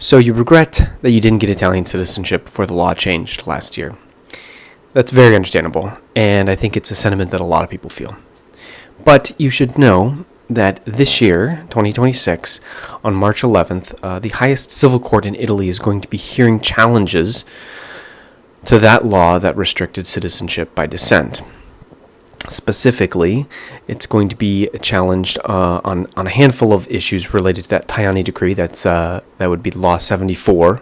So you regret that you didn't get Italian citizenship before the law changed last year. That's very understandable, and I think it's a sentiment that a lot of people feel. But you should know that this year, 2026, on March 11th, the highest civil court in Italy is going to be hearing challenges to that law that restricted citizenship by descent. Specifically, it's going to be challenged on a handful of issues related to that Tajani decree. That would be Law 74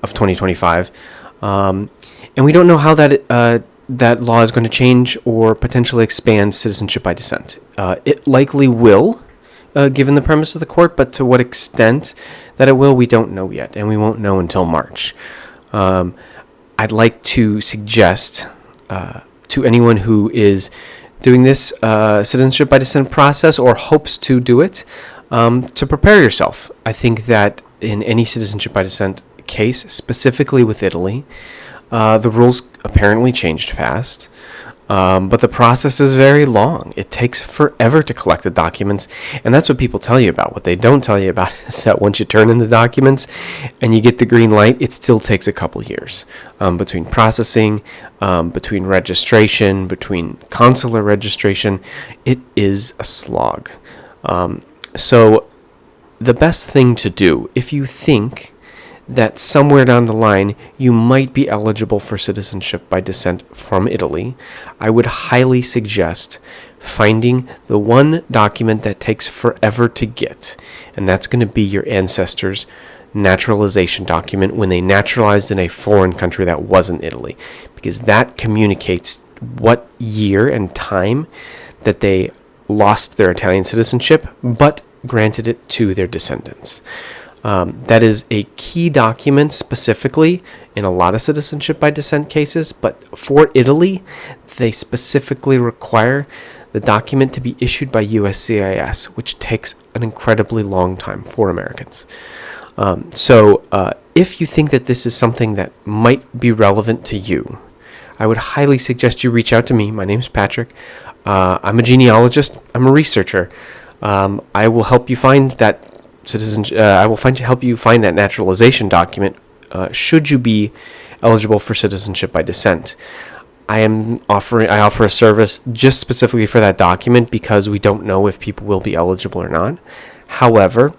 of 2025, and we don't know how that law is going to change or potentially expand citizenship by descent. It likely will, given the premise of the court, but to what extent that it will, we don't know yet, and we won't know until March. I'd like to suggest to anyone who is doing this citizenship by descent process or hopes to do it, to prepare yourself. I think that in any citizenship by descent case, specifically with Italy, the rules apparently changed fast, but the process is very long. It takes forever to collect the documents, and that's what people tell you about. What they don't tell you about is that once you turn in the documents and you get the green light, it still takes a couple years between processing, between registration, between consular registration. It is a slog. So the best thing to do, if you think that somewhere down the line you might be eligible for citizenship by descent from Italy, I would highly suggest finding the one document that takes forever to get, and that's going to be your ancestors' naturalization document when they naturalized in a foreign country that wasn't Italy, because that communicates what year and time that they lost their Italian citizenship but granted it to their descendants. That is a key document specifically in a lot of citizenship by descent cases, but for Italy, they specifically require the document to be issued by USCIS, which takes an incredibly long time for Americans. So if you think that this is something that might be relevant to you, I would highly suggest you reach out to me. My name's Patrick. I'm a genealogist. I'm a researcher. I will help you find that help you find that naturalization document should you be eligible for citizenship by descent. I offer a service just specifically for that document because we don't know if people will be eligible or not. However,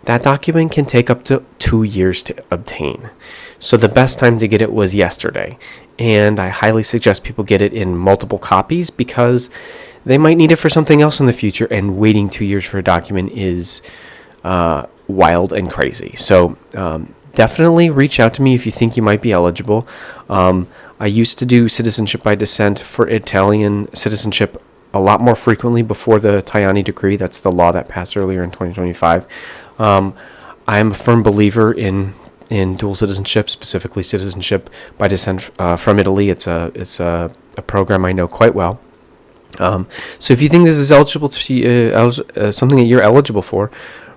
that document can take up to 2 years to obtain. So the best time to get it was yesterday. And I highly suggest people get it in multiple copies because they might need it for something else in the future, and waiting 2 years for a document is wild and crazy. So definitely reach out to me if you think you might be eligible. I used to do citizenship by descent for Italian citizenship a lot more frequently before the Tajani decree. That's the law that passed earlier in 2025. I am a firm believer in dual citizenship, specifically citizenship by descent from Italy. It's a program I know quite well. So if you think this is eligible to something that you're eligible for,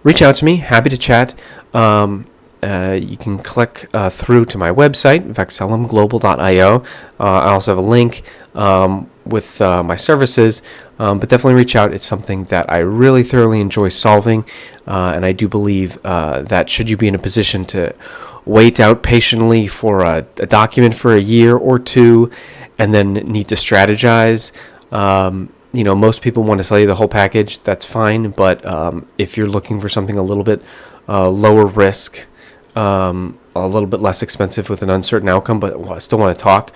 reach out to me. Happy to chat. You can click through to my website, vexillumglobal.io. I also have a link with my services, but definitely reach out. It's something that I really thoroughly enjoy solving, and I do believe that should you be in a position to wait out patiently for a document for a year or two and then need to strategize, most people want to sell you the whole package. That's fine. But if you're looking for something a little bit lower risk, a little bit less expensive with an uncertain outcome, but still want to talk,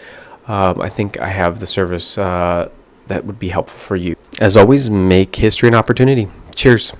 I think I have the service that would be helpful for you. As always, make history an opportunity. Cheers.